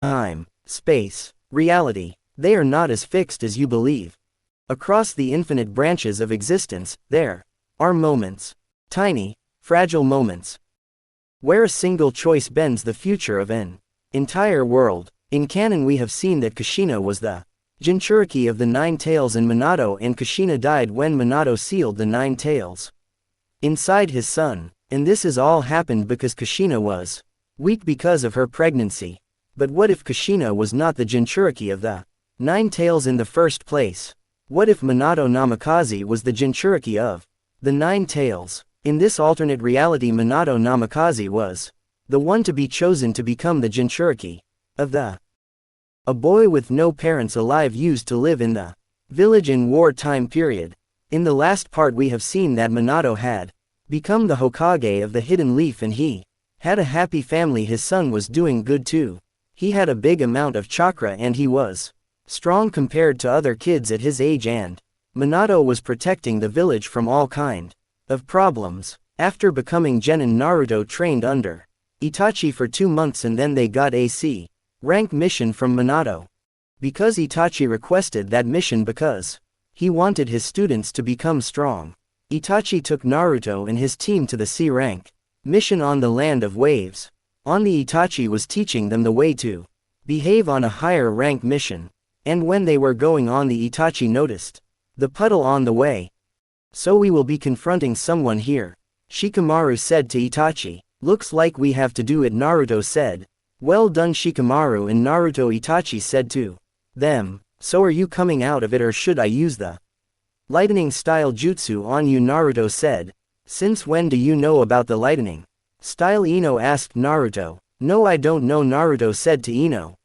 Time, space, reality, they are not as fixed as you believe. Across the infinite branches of existence, there are moments. Tiny, fragile moments. Where a single choice bends the future of an entire world. In canon we have seen that Kushina was the Jinchuriki of the Nine Tails and Minato and Kushina died when Minato sealed the Nine Tails inside his son. And this has all happened because Kushina was weak because of her pregnancy. But what if Kushina was not the Jinchuriki of the Nine Tails in the first place? What if Minato Namikaze was the Jinchuriki of the Nine Tails? In this alternate reality Minato Namikaze was the one to be chosen to become the Jinchuriki of the a boy with no parents alive used to live in the village in war time period. In the last part we have seen that Minato had become the Hokage of the Hidden Leaf and he had a happy family. His son was doing good too. He had a big amount of chakra and he was strong compared to other kids at his age and Minato was protecting the village from all kind of problems. After becoming Genin, Naruto trained under Itachi for 2 months and then they got AC rank mission from Minato. Because Itachi requested that mission because he wanted his students to become strong. Itachi took Naruto and his team to the C rank mission on the land of waves. On the Itachi was teaching them the way to behave on a higher rank mission. And when they were going on the Itachi noticed the puddle on the way. So we will be confronting someone here. Shikamaru said to Itachi. Looks like we have to do it, Naruto said. Well done Shikamaru and Naruto. Itachi said to them. So are you coming out of it or should I use the lightning style jutsu on you? Naruto said. Since when do you know about the lightning style? Ino asked Naruto. No, I don't know, Naruto said to Ino.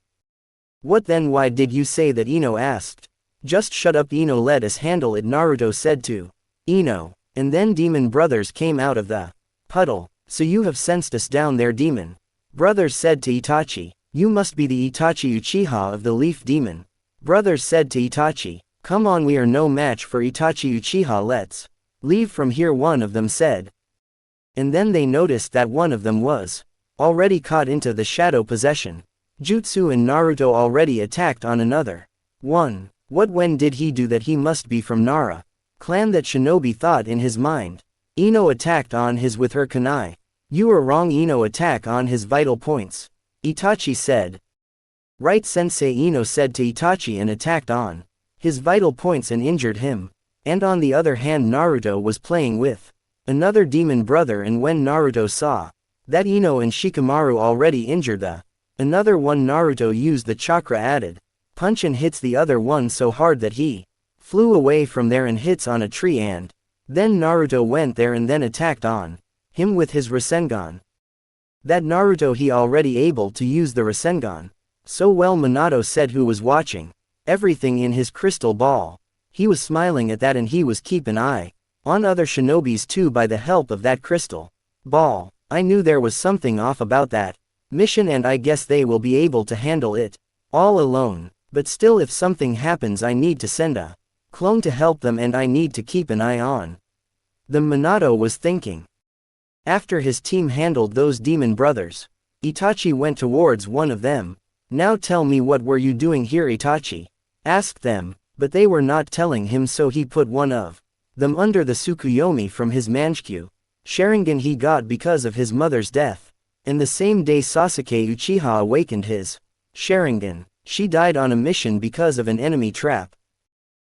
What then? Why did you say that? Ino asked. Just shut up, Ino, let us handle it, Naruto said to Ino. And then demon brothers came out of the puddle. So you have sensed us down there, demon brothers said to Itachi. You must be the Itachi Uchiha of the Leaf Demon brothers said to Itachi. Come on, we are no match for Itachi Uchiha, let's leave from here, one of them said. And then they noticed that one of them was already caught into the shadow possession jutsu and Naruto already attacked on another one. What when did he do that? He must be from Nara clan, that shinobi thought in his mind. Ino attacked on his with her kunai. You are wrong, Ino, attack on his vital points, Itachi said. Right, sensei, Ino said to Itachi, and attacked on his vital points and injured him. And on the other hand Naruto was playing with another demon brother, and when Naruto saw that Ino and Shikamaru already injured the another one, Naruto used the chakra added punch and hits the other one so hard that he flew away from there and hits on a tree, and then Naruto went there and then attacked on him with his Rasengan. That Naruto he already able to use the Rasengan so well, Minato said, who was watching everything in his crystal ball. He was smiling at that and he was keep an eye on other shinobis too by the help of that crystal ball. I knew there was something off about that mission and I guess they will be able to handle it all alone. But still, if something happens I need to send a clone to help them and I need to keep an eye on them, Minato was thinking. After his team handled those demon brothers, Itachi went towards one of them. Now tell me, what were you doing here? Itachi asked them, but they were not telling him, so he put one of them under the Tsukuyomi from his Manchikyu Sharingan he got because of his mother's death. And the same day Sasuke Uchiha awakened his Sharingan. She died on a mission because of an enemy trap.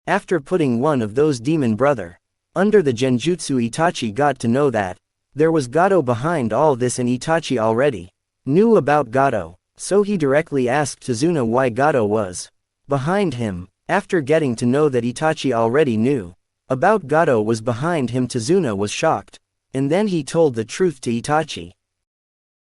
After putting one of those demon brother under the genjutsu, Itachi got to know that there was Gato behind all this, and Itachi already knew about Gato, so he directly asked Tazuna why Gato was behind him. After getting to know that Itachi already knew about Gato was behind him, Tazuna was shocked, and then he told the truth to Itachi.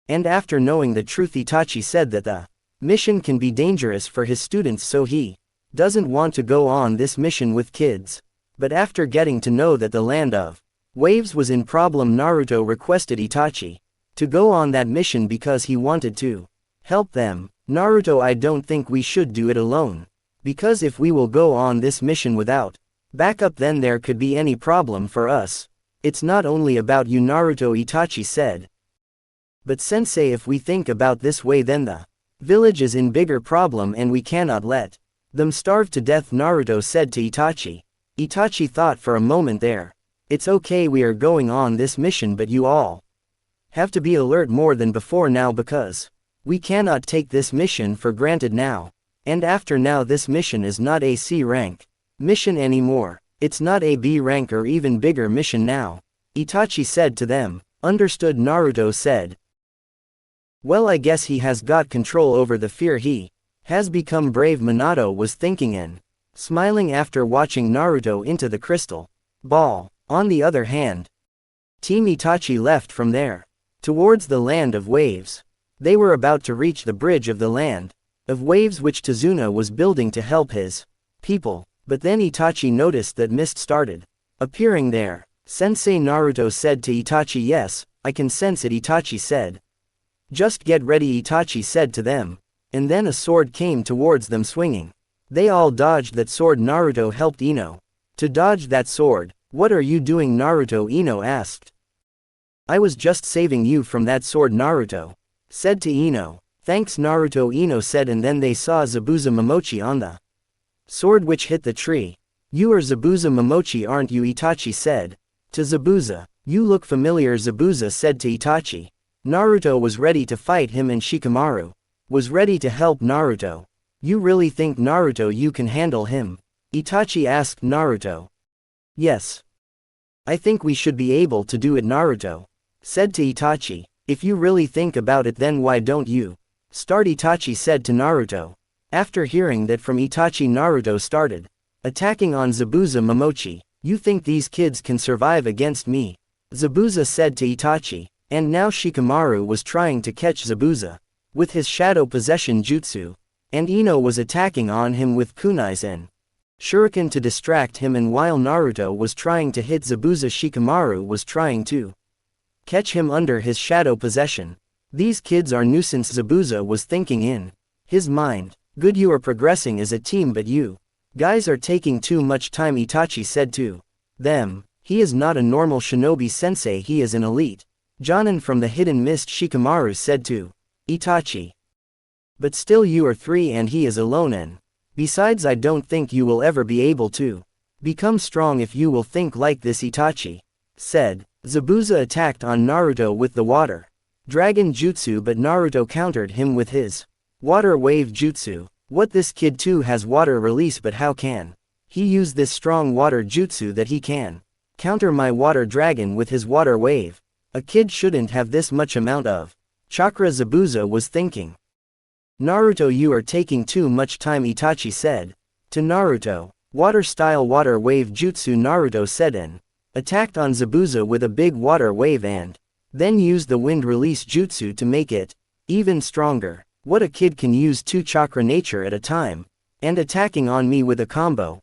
And after knowing the truth, Itachi said that the mission can be dangerous for his students, so he doesn't want to go on this mission with kids. But after getting to know that the land of waves was in problem, Naruto requested Itachi to go on that mission because he wanted to help them. Naruto, I don't think we should do it alone. Because if we will go on this mission without backup, then there could be any problem for us. It's not only about you, Naruto, Itachi said. But sensei, if we think about this way, then the Village is in bigger problem and we cannot let them starve to death, Naruto said to Itachi. Itachi thought for a moment there. It's okay, we are going on this mission, but you all have to be alert more than before now, because we cannot take this mission for granted now. And after now, this mission is not a C rank mission anymore. It's not a B rank or even bigger mission now. Itachi said to them. Understood, Naruto said. Well, I guess he has got control over the fear, he has become brave, Minato was thinking and smiling after watching Naruto into the crystal ball. On the other hand, Team Itachi left from there towards the land of waves. They were about to reach the bridge of the land of waves which Tazuna was building to help his people, but then Itachi noticed that mist started appearing there. Sensei, Naruto said to Itachi. Yes, I can sense it, Itachi said. Just get ready, Itachi said to them. And then a sword came towards them swinging. They all dodged that sword. Naruto helped Ino to dodge that sword. What are you doing, Naruto? Ino asked. I was just saving you from that sword, Naruto said to Ino. Thanks, Naruto, Ino said, and then they saw Zabuza Momochi on the sword which hit the tree. You are Zabuza Momochi, aren't you? Itachi said to Zabuza. You look familiar, Zabuza said to Itachi. Naruto was ready to fight him and Shikamaru was ready to help Naruto. You really think, Naruto, you can handle him? Itachi asked Naruto. Yes. I think we should be able to do it, Naruto said to Itachi. If you really think about it, then why don't you start? Itachi said to Naruto. After hearing that from Itachi, Naruto started attacking on Zabuza Momochi. You think these kids can survive against me? Zabuza said to Itachi. And now Shikamaru was trying to catch Zabuza with his shadow possession jutsu, and Ino was attacking on him with kunais and shuriken to distract him, and while Naruto was trying to hit Zabuza, Shikamaru was trying to catch him under his shadow possession. These kids are nuisance, Zabuza was thinking in his mind. Good, you are progressing as a team, but you guys are taking too much time, Itachi said to them. He is not a normal shinobi, sensei, he is an elite Jonin from the hidden mist, Shikamaru said to Itachi. But still, you are 3 and he is alone, and besides, I don't think you will ever be able to become strong if you will think like this, Itachi said. Zabuza attacked on Naruto with the water dragon jutsu, but Naruto countered him with his water wave jutsu. What, this kid too has water release, but how can he use this strong water jutsu that he can counter my water dragon with his water wave? A kid shouldn't have this much amount of chakra, Zabuza was thinking. Naruto, you are taking too much time, Itachi said to Naruto. Water style water wave jutsu, Naruto said, and attacked on Zabuza with a big water wave, and then used the wind release jutsu to make it even stronger. What, a kid can use 2 chakra nature at a time and attacking on me with a combo?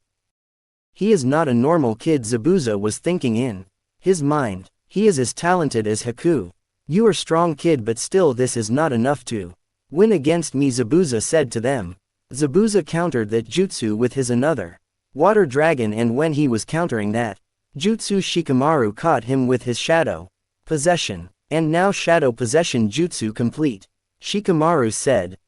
He is not a normal kid, Zabuza was thinking in his mind. He is as talented as Haku. You are strong, kid, but still this is not enough to win against me, Zabuza said to them. Zabuza countered that jutsu with his another water dragon, and when he was countering that jutsu, Shikamaru caught him with his shadow possession. And now shadow possession jutsu complete, Shikamaru said.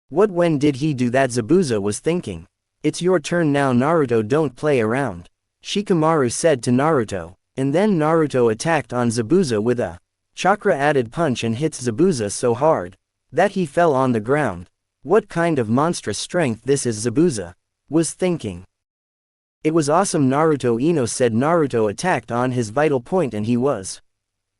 What, when did he do that? Zabuza was thinking. It's your turn now, Naruto, don't play around, Shikamaru said to Naruto. And then Naruto attacked on Zabuza with a chakra added punch and hits Zabuza so hard that he fell on the ground. What kind of monstrous strength this is, Zabuza was thinking. It was awesome, Naruto, Ino said. Naruto attacked on his vital point and he was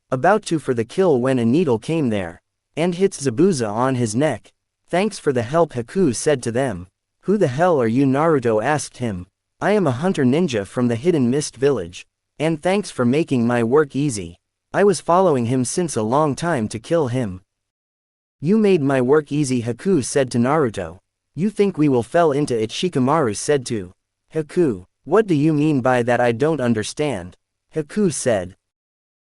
about to for the kill when a needle came there and hits Zabuza on his neck. Thanks for the help, Haku said to them. Who the hell are you? Naruto asked him. I am a hunter ninja from the hidden mist village. And thanks for making my work easy. I was following him since a long time to kill him. You made my work easy, Haku said to Naruto. You think we will fell into it? Shikamaru said to Haku. What do you mean by that? I don't understand. Haku said.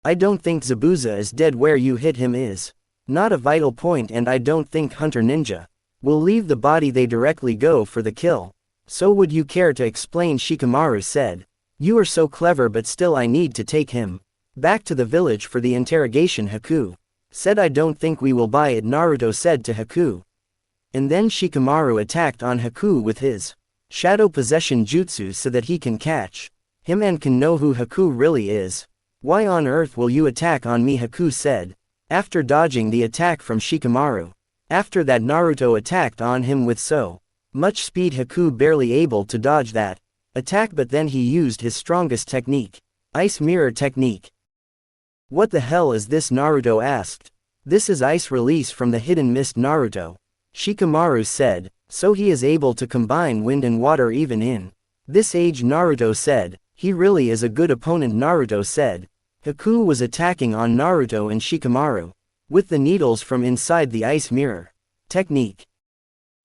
I don't think Zabuza is dead. Where you hit him is not a vital point, and I don't think Hunter Ninja will leave the body. They directly go for the kill. So would you care to explain? Shikamaru said. You are so clever, but still I need to take him back to the village for the interrogation, Haku said. I don't think we will buy it, Naruto said to Haku. And then Shikamaru attacked on Haku with his shadow possession jutsu so that he can catch him and can know who Haku really is. Why on earth will you attack on me? Haku said, after dodging the attack from Shikamaru. After that Naruto attacked on him with so much speed Haku barely able to dodge that attack, but then he used his strongest technique, Ice Mirror technique. What the hell is this? Naruto asked. This is ice release from the hidden mist, Naruto. Shikamaru said, so he is able to combine wind and water even in this age, Naruto said. He really is a good opponent, Naruto said. Haku was attacking on Naruto and Shikamaru with the needles from inside the ice mirror technique.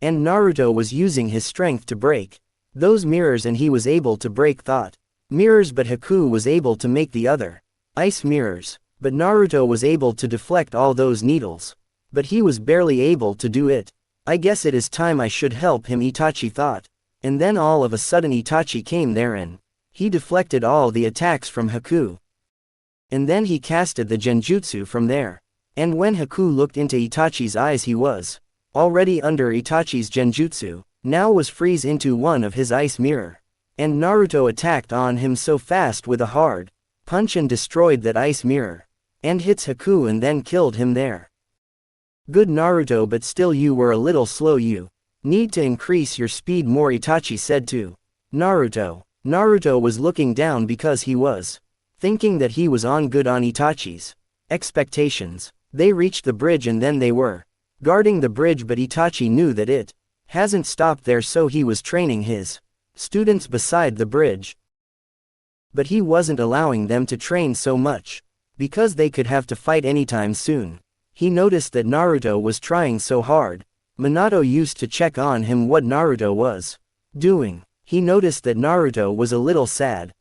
And Naruto was using his strength to break those mirrors, and he was able to break thought mirrors, but Haku was able to make the other ice mirrors. But Naruto was able to deflect all those needles. But he was barely able to do it. I guess it is time I should help him, Itachi thought. And then all of a sudden Itachi came there and he deflected all the attacks from Haku. And then he casted the genjutsu from there. And when Haku looked into Itachi's eyes, he was already under Itachi's genjutsu, now was freeze into one of his ice mirror. And Naruto attacked on him so fast with a hard punch and destroyed that ice mirror. And hits Haku and then killed him there. Good Naruto, but still you were a little slow. You need to increase your speed more, Itachi said to Naruto. Naruto was looking down because he was thinking that he was on good on Itachi's expectations. They reached the bridge and then they were guarding the bridge, but Itachi knew that it hasn't stopped there, so he was training his students beside the bridge. But he wasn't allowing them to train so much, because they could have to fight anytime soon. He noticed that Naruto was trying so hard. Minato used to check on him what Naruto was doing. He noticed that Naruto was a little sad.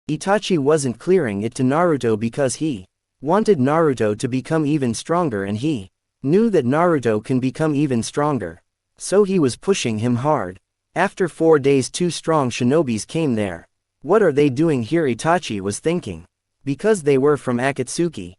Itachi wasn't clearing it to Naruto because he wanted Naruto to become even stronger, and he knew that Naruto can become even stronger. So he was pushing him hard. After 4 days 2 strong shinobis came there. What are they doing here? Itachi was thinking. Because they were from Akatsuki.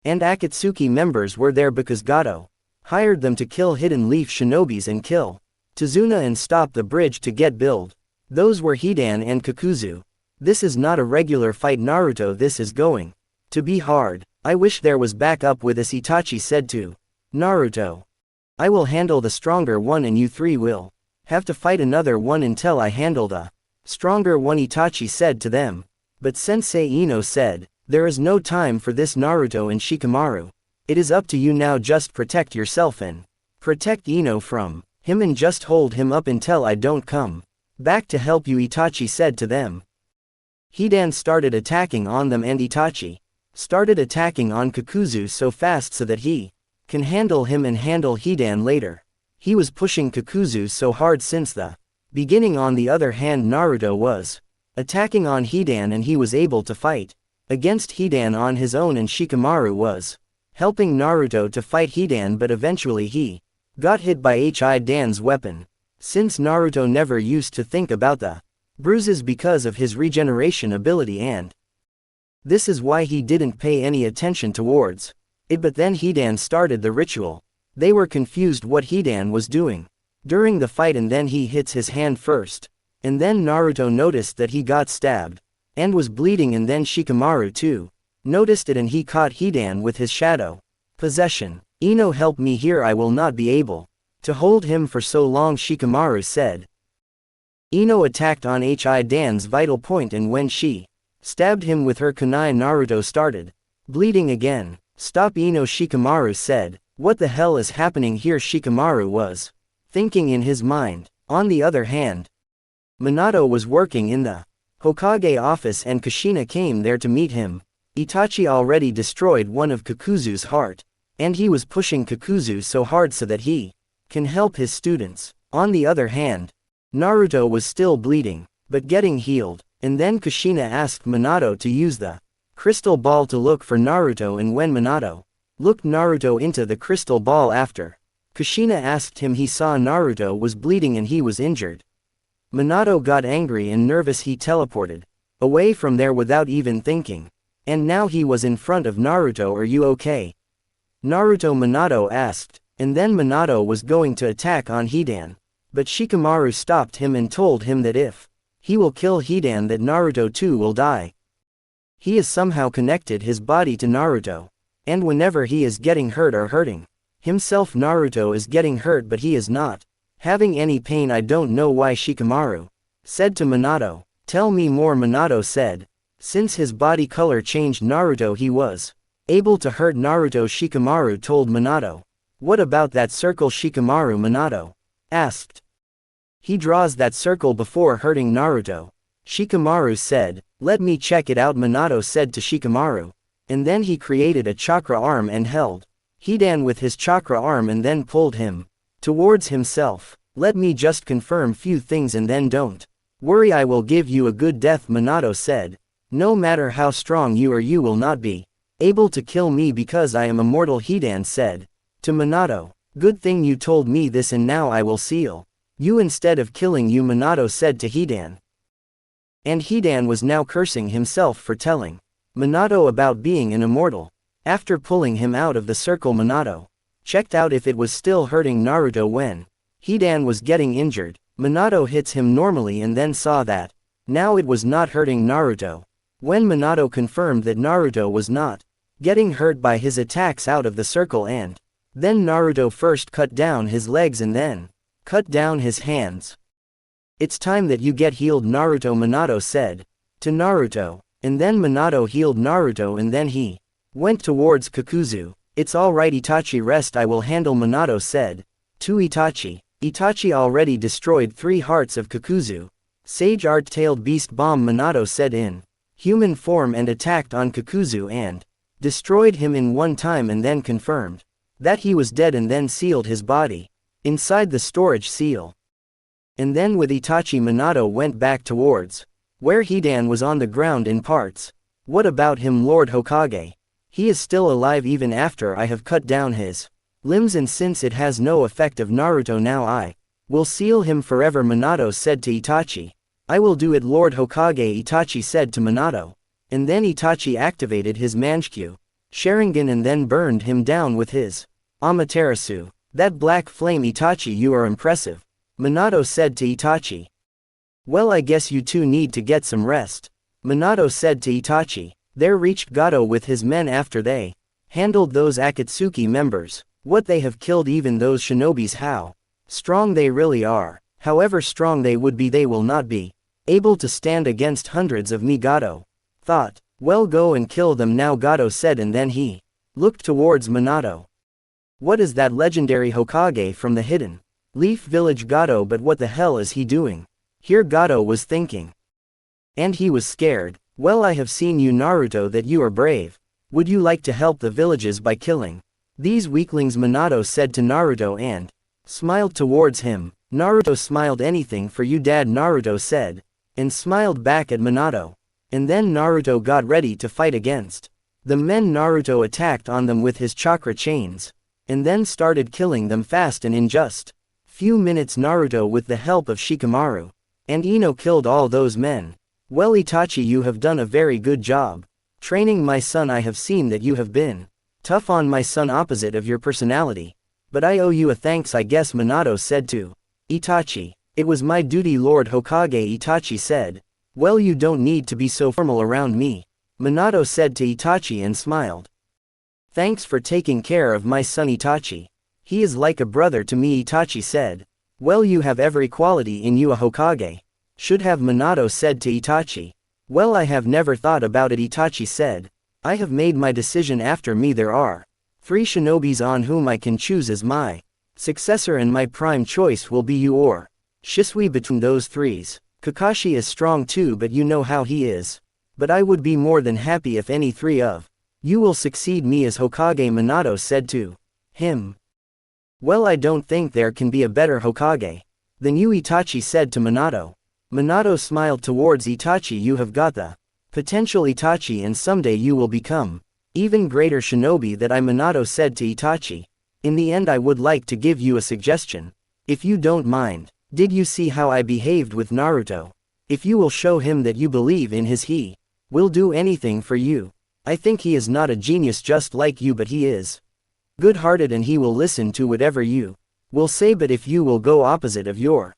And Akatsuki members were there because Gato hired them to kill hidden leaf shinobis and kill Tazuna and stop the bridge to get build. Those were Hidan and Kakuzu. This is not a regular fight, Naruto, this is going to be hard. I wish there was backup with us, Itachi said to Naruto. I will handle the stronger one and you three will have to fight another one until I handle the stronger one, Itachi said to them. But Sensei Ino said, there is no time for this, Naruto and Shikamaru. It is up to you now, just protect yourself and protect Ino from him, and just hold him up until I don't come back to help you, Itachi said to them. Hidan started attacking on them and Itachi started attacking on Kakuzu so fast so that he can handle him and handle Hidan later. He was pushing Kakuzu so hard since the beginning. On the other hand, Naruto was attacking on Hidan and he was able to fight against Hidan on his own, and Shikamaru was helping Naruto to fight Hidan, but eventually he got hit by Hidan's weapon. Since Naruto never used to think about the bruises because of his regeneration ability, and this is why he didn't pay any attention towards it. But then Hidan started the ritual. They were confused what Hidan was doing during the fight, and then he hits his hand first. And then Naruto noticed that he got stabbed and was bleeding, and then Shikamaru too noticed it and he caught Hidan with his shadow possession. Ino, help me here, I will not be able to hold him for so long, Shikamaru said. Ino attacked on Hidan's vital point, and when she stabbed him with her kunai, Naruto started bleeding again. Stop, Ino, Shikamaru said. What the hell is happening here? Shikamaru was thinking in his mind. On the other hand, Minato was working in the Hokage office and Kushina came there to meet him. Itachi already destroyed one of Kakuzu's heart, and he was pushing Kakuzu so hard so that he can help his students. On the other hand, Naruto was still bleeding, but getting healed, and then Kushina asked Minato to use the crystal ball to look for Naruto, and when Minato looked Naruto into the crystal ball after Kushina asked him, he saw Naruto was bleeding and he was injured. Minato got angry and nervous. He teleported away from there without even thinking. And now he was in front of Naruto. Are you okay? Naruto, Minato asked. and then Minato was going to attack on Hidan. But Shikamaru stopped him and told him that if he will kill Hidan that Naruto too will die. He is somehow connected his body to Naruto. And whenever he is getting hurt or hurting himself, Naruto is getting hurt but he is not having any pain. I don't know why, Shikamaru said to Minato. Tell me more, Minato said. Since his body color changed Naruto, he was able to hurt Naruto. Shikamaru told Minato. What about that circle, Shikamaru? Minato asked. He draws that circle before hurting Naruto, Shikamaru said. Let me check it out, Minato said to Shikamaru. And then he created a chakra arm and held Hidan with his chakra arm and then pulled him towards himself. Let me just confirm few things and then don't worry, I will give you a good death, Minato said. No matter how strong you are, you will not be able to kill me because I am immortal, Hidan said to Minato. Good thing you told me this, and now I will seal you instead of killing you, Minato said to Hidan. And Hidan was now cursing himself for telling Minato about being an immortal. After pulling him out of the circle, Minato checked out if it was still hurting Naruto. When Hidan was getting injured, Minato hits him normally and then saw that now it was not hurting Naruto. When Minato confirmed that Naruto was not getting hurt by his attacks out of the circle, and then Naruto first cut down his legs and then cut down his hands. It's time that you get healed, Naruto, Minato said to Naruto. And then Minato healed Naruto and then he went towards Kakuzu. It's alright, Itachi, rest, I will handle, Minato said to Itachi. Itachi already destroyed 3 hearts of Kakuzu. Sage Art-tailed Beast Bomb, Minato said in human form, and attacked on Kakuzu and destroyed him in one time, and then confirmed that he was dead and then sealed his body inside the storage seal. And then with Itachi, Minato went back towards where Hidan was on the ground in parts. What about him, Lord Hokage? He is still alive even after I have cut down his limbs, and since it has no effect of Naruto now, I will seal him forever, Minato said to Itachi. I will do it, Lord Hokage, Itachi said to Minato. And then Itachi activated his Manchikyu Sharingan and then burned him down with his Amaterasu. That black flame, Itachi, you are impressive, Minato said to Itachi. Well, I guess you two need to get some rest, Minato said to Itachi. There reached Gato with his men after they handled those Akatsuki members. What they have killed, even those shinobis, how strong they really are. However strong they would be, they will not be able to stand against hundreds of me, Gato thought. Well, go and kill them now, Gato said, and then he looked towards Minato. What is that legendary Hokage from the Hidden Leaf Village, Gato? But what the hell is he doing here, Gato was thinking. And he was scared. Well, I have seen you, Naruto, that you are brave. Would you like to help the villages by killing these weaklings, Minato said to Naruto and smiled towards him. Naruto smiled. Anything for you, Dad, Naruto said, and smiled back at Minato. And then Naruto got ready to fight against the men. Naruto attacked on them with his chakra chains, and then started killing them fast, and in just few minutes Naruto, with the help of Shikamaru and Ino, killed all those men. Well, Itachi, you have done a very good job training my son. I have seen that you have been tough on my son, opposite of your personality. But I owe you a thanks, I guess, Minato said to Itachi. It was my duty, Lord Hokage, Itachi said. Well, you don't need to be so formal around me, Minato said to Itachi and smiled. Thanks for taking care of my son, Itachi. He is like a brother to me, Itachi said. Well, you have every quality in you a Hokage should have, Minato said to Itachi. Well, I have never thought about it, Itachi said. I have made my decision. After me there are 3 shinobis on whom I can choose as my successor, and my prime choice will be you or Shisui. Between those 3s, Kakashi is strong too, but you know how he is. But I would be more than happy if any 3 of you will succeed me as Hokage, Minato said to him. Well, I don't think there can be a better Hokage than you, Itachi said to Minato. Minato smiled towards Itachi. You have got the potential, Itachi, and someday you will become even greater shinobi that I, Minato said to Itachi. In the end, I would like to give you a suggestion, if you don't mind. Did you see how I behaved with Naruto? If you will show him that you believe in his, he will do anything for you. I think he is not a genius just like you, but he is good-hearted and he will listen to whatever you will say, but if you will go opposite of your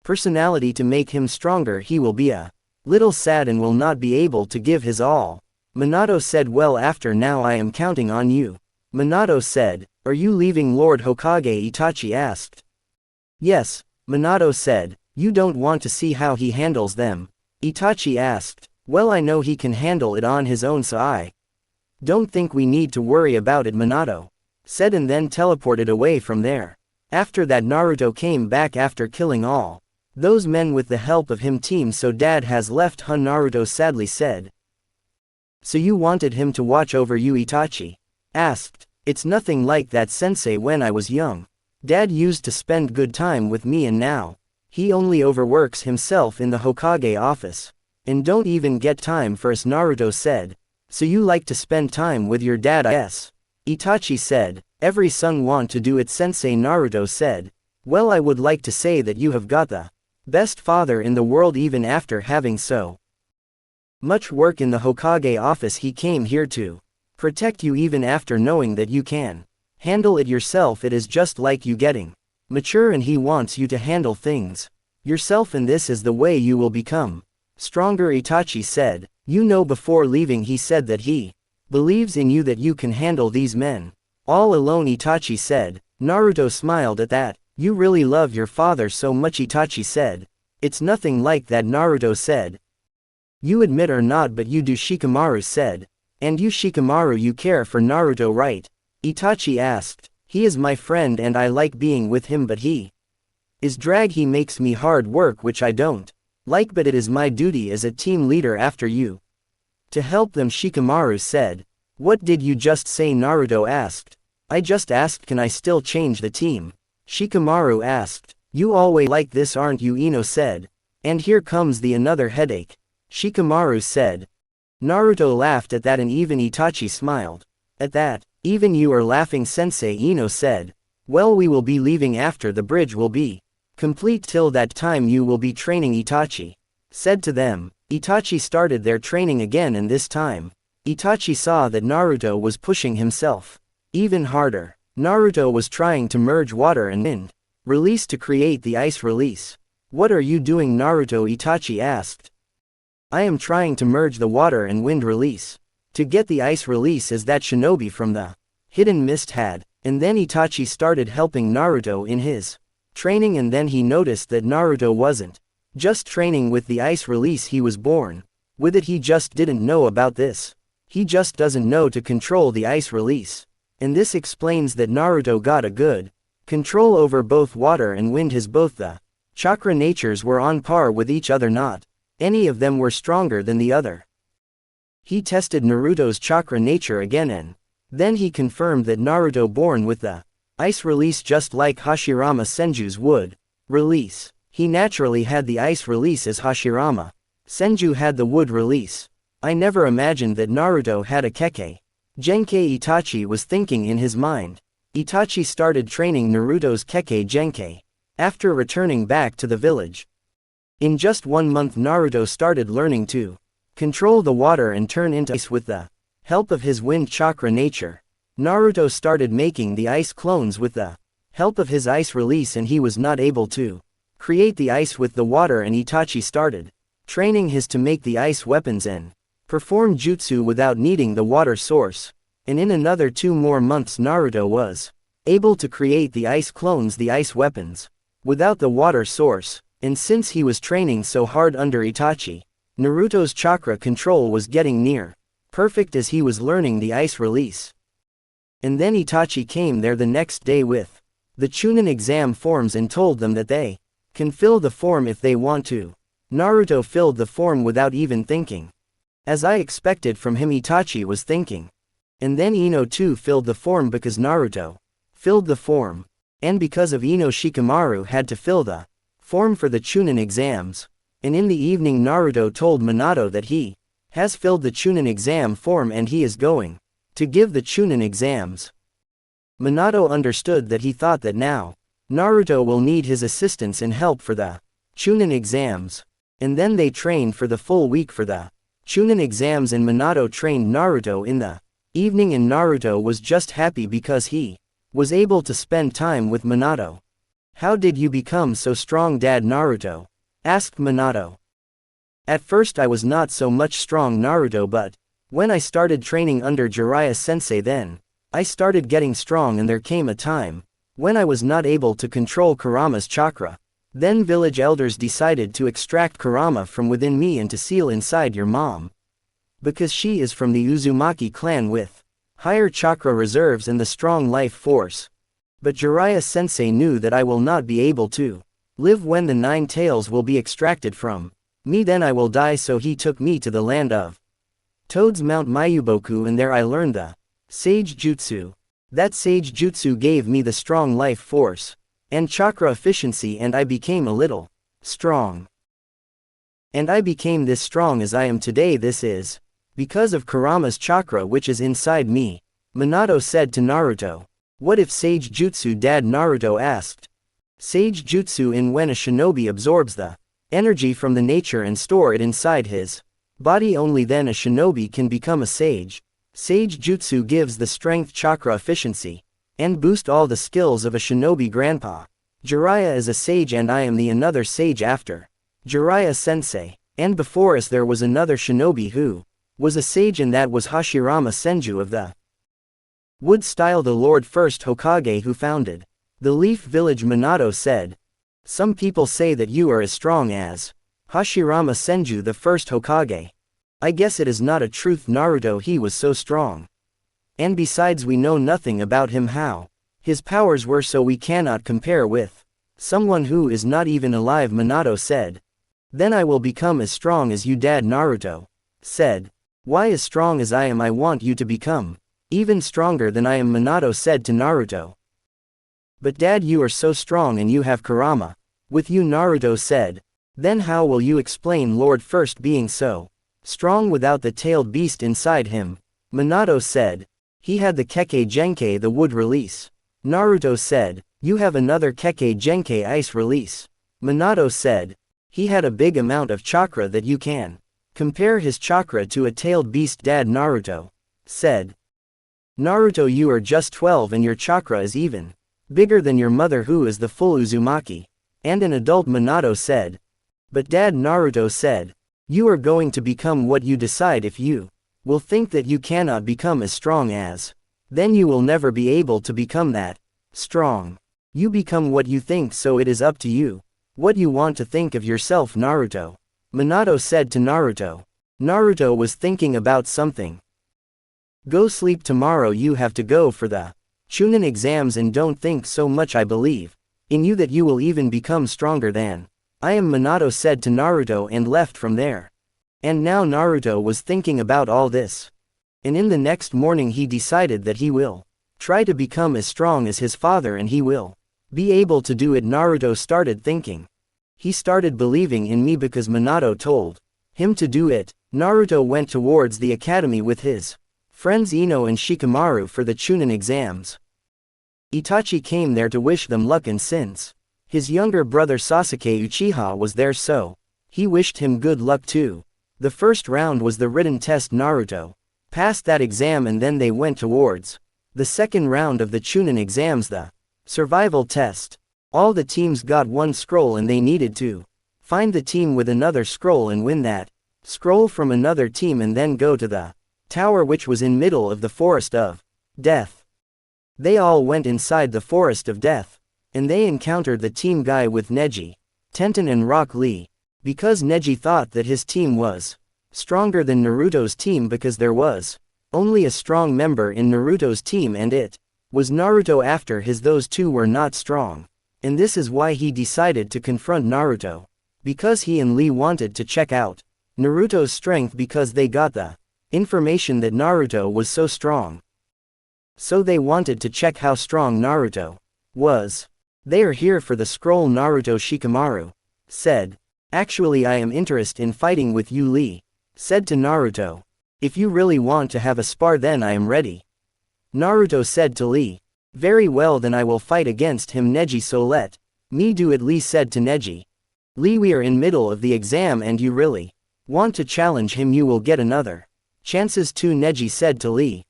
personality to make him stronger, he will be a little sad and will not be able to give his all. Minato said, well, after now I am counting on you. Minato said, are you leaving Lord Hokage? Itachi asked. Yes, Minato said. You don't want to see how he handles them? Itachi asked. Well, I know he can handle it on his own, so I don't think we need to worry about it, Minato said, and then teleported away from there. After that, Naruto came back after killing all those men with the help of him team. So dad has left, huh? Naruto sadly said. So you wanted him to watch over you? Itachi asked. It's nothing like that, sensei. When I was young, dad used to spend good time with me, and now he only overworks himself in the Hokage office and don't even get time for us, Naruto said. So you like to spend time with your dad, I guess? Itachi said. Every son want to do it, sensei, Naruto said. Well, I would like to say that you have got the best father in the world. Even after having so much work in the Hokage office, he came here to protect you, even after knowing that you can handle it yourself. It is just like you getting mature, and he wants you to handle things yourself, and this is the way you will become stronger, Itachi said. You know, before leaving he said that he believes in you, that you can handle these men all alone, Itachi said. Naruto smiled at that. You really love your father so much, Itachi said. It's nothing like that, Naruto said. You admit or not, but you do, Shikamaru said. And you, Shikamaru, you care for Naruto, right? Itachi asked. He is my friend and I like being with him, but he is drag. He makes me hard work, which I don't like, but it is my duty as a team leader after you to help them, Shikamaru said. What did you just say? Naruto asked. I just asked, can I still change the team? Shikamaru asked. You always like this, aren't you? Ino said. And here comes the another headache, Shikamaru said. Naruto laughed at that, and even Itachi smiled at that. Even you are laughing, sensei, Ino said. Well, we will be leaving after the bridge will be complete. Till that time you will be training, Itachi said to them. Itachi started their training again, and this time Itachi saw that Naruto was pushing himself even harder. Naruto was trying to merge water and wind release to create the ice release. What are you doing, Naruto? Itachi asked. I am trying to merge the water and wind release to get the ice release, as that shinobi from the hidden mist had. And then Itachi started helping Naruto in his training, and then he noticed that Naruto wasn't just training with the ice release, he was born with it. He just didn't know about this. He just doesn't know to control the ice release. And this explains that Naruto got a good control over both water and wind. His both the chakra natures were on par with each other, not any of them were stronger than the other. He tested Naruto's chakra nature again, and then he confirmed that Naruto born with the ice release, just like Hashirama Senju's wood release. He naturally had the ice release as Hashirama Senju had the wood release. I never imagined that Naruto had a Kekkei Genkai, Itachi was thinking in his mind. Itachi started training Naruto's Kekkei Genkai after returning back to the village. In just 1 month, Naruto started learning to control the water and turn into ice with the help of his wind chakra nature. Naruto started making the ice clones with the help of his ice release, and he was not able to create the ice with the water, and Itachi started training his to make the ice weapons and perform jutsu without needing the water source. And in another 2 more months, Naruto was able to create the ice clones, the ice weapons, without the water source. And since he was training so hard under Itachi, Naruto's chakra control was getting near perfect as he was learning the ice release. And then Itachi came there the next day with the Chunin exam forms and told them that they can fill the form if they want to. Naruto filled the form without even thinking. As I expected from him, Itachi was thinking. And then Ino too filled the form because Naruto filled the form. And because of Ino, Shikamaru had to fill the form for the Chunin exams. And in the evening, Naruto told Minato that he has filled the Chunin exam form and he is going to give the Chunin exams. Minato understood that. He thought that now Naruto will need his assistance and help for the Chunin exams. And then they trained for the full week for the Chunin exams, and Minato trained Naruto in the Evening and Naruto was just happy because he was able to spend time with Minato. How did you become so strong, Dad? Naruto asked Minato. At first I was not so much strong, Naruto, but when I started training under Jiraiya sensei, then I started getting strong, and there came a time when I was not able to control Kurama's chakra. Then village elders decided to extract Kurama from within me and to seal inside your mom, because she is from the Uzumaki clan with higher chakra reserves and the strong life force. But Jiraiya sensei knew that I will not be able to live when the 9 tails will be extracted from me, then I will die, so he took me to the land of Toads, Mount Mayuboku, and there I learned the Sage Jutsu. That Sage Jutsu gave me the strong life force and chakra efficiency, and I became a little strong. And I became this strong as I am today. This is because of Kurama's chakra which is inside me, Minato said to Naruto. What if Sage Jutsu, Dad? Naruto asked. Sage Jutsu in when a shinobi absorbs the energy from the nature and store it inside his body, only then a shinobi can become a sage. Sage Jutsu gives the strength, chakra efficiency, and boost all the skills of a shinobi. Grandpa Jiraiya is a sage and I am the another sage after Jiraiya sensei, and before us there was another shinobi who was a sage, and that was Hashirama Senju of the Wood Style, the Lord First Hokage who founded the Leaf Village. Minato said. Some people say that you are as strong as Hashirama Senju, the first Hokage. I guess it is not a truth, Naruto. He was so strong. And besides, we know nothing about him, how his powers were, so we cannot compare with someone who is not even alive, Minato said. Then I will become as strong as you, Dad. Naruto said. Why as strong as I am? I want you to become even stronger than I am, Minato said to Naruto. But Dad, you are so strong and you have Kurama with you, Naruto said. Then how will you explain Lord First being so strong without the tailed beast inside him? Minato said. He had the Kekkei Genkai, the wood release. Naruto said. You have another Kekkei Genkai ice release. Minato said. He had a big amount of chakra that you can compare his chakra to a tailed beast, Dad. Naruto said. Naruto, you are just 12 and your chakra is even bigger than your mother who is the full Uzumaki and an adult, Minato said. But Dad, Naruto said. You are going to become what you decide. If you will think that you cannot become as strong as, then you will never be able to become that strong. You become what you think, so it is up to you what you want to think of yourself, Naruto. Minato said to Naruto. Naruto was thinking about something. Go sleep tomorrow. You have to go for the Chunin exams and don't think so much. I believe in you that you will even become stronger than I am, Minato said to Naruto and left from there. And now Naruto was thinking about all this. And in the next morning he decided that he will try to become as strong as his father and he will be able to do it. Naruto started thinking. He started believing in me because Minato told him to do it. Naruto went towards the academy with his friends Ino and Shikamaru for the Chunin exams. Itachi came there to wish them luck, and since his younger brother Sasuke Uchiha was there, so he wished him good luck too. The first round was the written test. Naruto passed that exam and then they went towards the second round of the Chunin exams, the survival test. All the teams got one scroll and they needed to find the team with another scroll and win that scroll from another team and then go to the tower which was in middle of the forest of death. They all went inside the forest of death, and they encountered the team guy with Neji, Tenten and Rock Lee, because Neji thought that his team was stronger than Naruto's team because there was only a strong member in Naruto's team and it was Naruto. After his, those two were not strong, and this is why he decided to confront Naruto, because he and Lee wanted to check out Naruto's strength because they got the information that Naruto was so strong. So they wanted to check how strong Naruto was. They are here for the scroll, Naruto. Shikamaru said. Actually, I am interested in fighting with you, Lee said to Naruto. If you really want to have a spar, then I am ready. Naruto said to Lee. Very well, then I will fight against him, Neji, so let me do it, Lee said to Neji. Lee, we are in middle of the exam and you really want to challenge him, you will get another chances too, Neji said to Lee.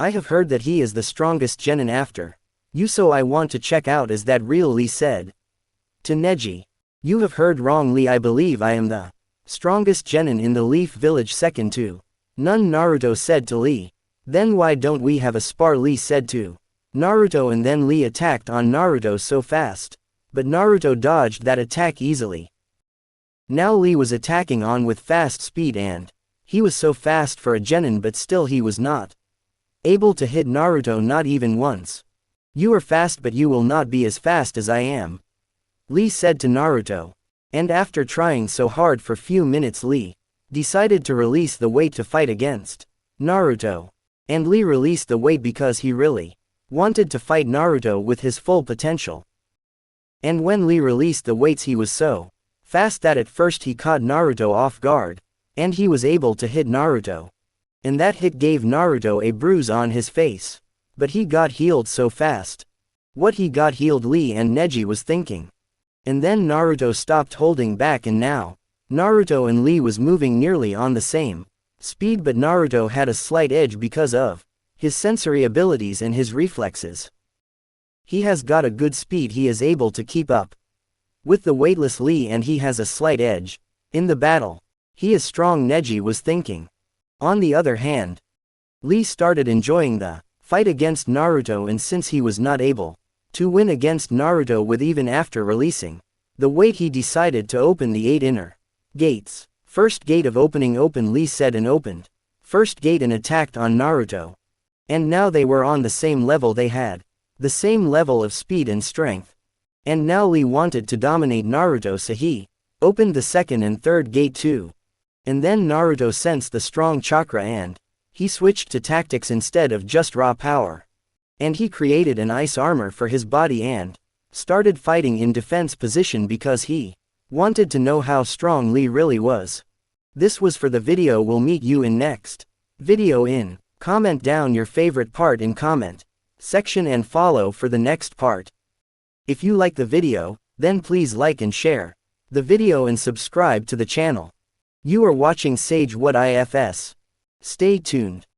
I have heard that he is the strongest genin after you, so I want to check out, is that real, Lee said. To Neji. You have heard wrong, Lee, I believe I am the strongest genin in the Leaf Village, second to none, Naruto said to Lee. Then why don't we have a spar, Lee said to Naruto, and then Lee attacked on Naruto so fast. But Naruto dodged that attack easily. Now Lee was attacking on with fast speed, and he was so fast for a genin, but still he was not able to hit Naruto, not even once. You are fast, but you will not be as fast as I am, Lee said to Naruto. And after trying so hard for few minutes, Lee decided to release the weight to fight against Naruto. And Lee released the weight because he really wanted to fight Naruto with his full potential. And when Lee released the weights, he was so fast that at first he caught Naruto off guard, and he was able to hit Naruto. And that hit gave Naruto a bruise on his face. But he got healed so fast. What he got healed, Lee and Neji was thinking. And then Naruto stopped holding back, and now Naruto and Lee was moving nearly on the same speed, but Naruto had a slight edge because of his sensory abilities and his reflexes. He has got a good speed, he is able to keep up with the weightless Lee, and he has a slight edge in the battle. He is strong, Neji was thinking. On the other hand, Lee started enjoying the fight against Naruto, and since he was not able to win against Naruto with even after releasing the weight, he decided to open the 8 inner gates. First gate of opening, open, Lee said, and opened first gate and attacked on Naruto. And now they were on the same level, they had the same level of speed and strength. And now Lee wanted to dominate Naruto, so he opened the second and third gate too. And then Naruto sensed the strong chakra and he switched to tactics instead of just raw power. And he created an ice armor for his body and started fighting in defense position because he wanted to know how strong Lee really was. This was for the video. We'll meet you in next video. In comment down your favorite part in comment section and follow for the next part. If you like the video, then please like and share the video and subscribe to the channel. You are watching Sage Whatifs. Stay tuned.